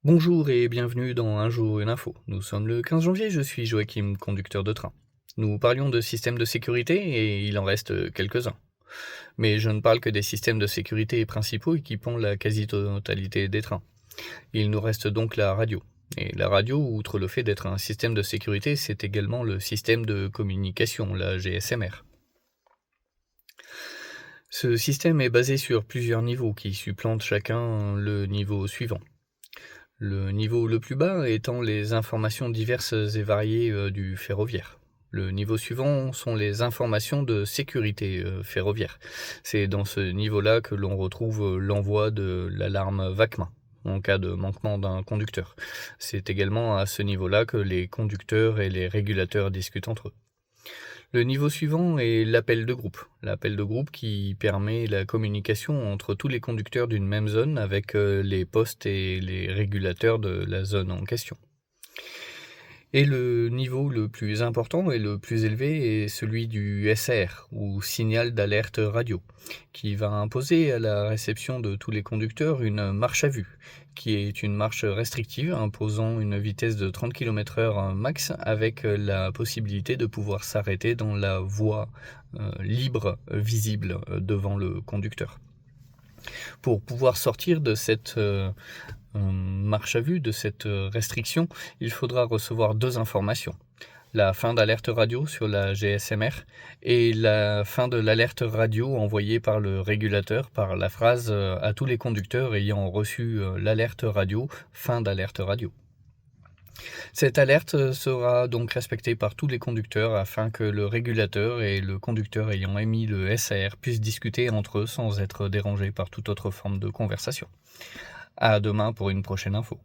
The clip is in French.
Bonjour et bienvenue dans Un jour une info. Nous sommes le 15 janvier, je suis Joachim, conducteur de train. Nous parlions de systèmes de sécurité et il en reste quelques-uns. Mais je ne parle que des systèmes de sécurité principaux équipant la quasi-totalité des trains. Il nous reste donc la radio. Et la radio, outre le fait d'être un système de sécurité, c'est également le système de communication, la GSMR. Ce système est basé sur plusieurs niveaux qui supplantent chacun le niveau suivant. Le niveau le plus bas étant les informations diverses et variées du ferroviaire. Le niveau suivant sont les informations de sécurité ferroviaire. C'est dans ce niveau-là que l'on retrouve l'envoi de l'alarme VACMA en cas de manquement d'un conducteur. C'est également à ce niveau-là que les conducteurs et les régulateurs discutent entre eux. Le niveau suivant est l'appel de groupe. L'appel de groupe qui permet la communication entre tous les conducteurs d'une même zone avec les postes et les régulateurs de la zone en question. Et le niveau le plus important et le plus élevé est celui du SAR, ou signal d'alerte radio, qui va imposer à la réception de tous les conducteurs une marche à vue, qui est une marche restrictive imposant une vitesse de 30 km/h max avec la possibilité de pouvoir s'arrêter dans la voie libre visible devant le conducteur. Pour pouvoir sortir de cette marche à vue, de cette restriction, il faudra recevoir deux informations. La fin d'alerte radio sur la GSMR et la fin de l'alerte radio envoyée par le régulateur par la phrase à tous les conducteurs ayant reçu l'alerte radio, fin d'alerte radio. Cette alerte sera donc respectée par tous les conducteurs afin que le régulateur et le conducteur ayant émis le SAR puissent discuter entre eux sans être dérangés par toute autre forme de conversation. À demain pour une prochaine info.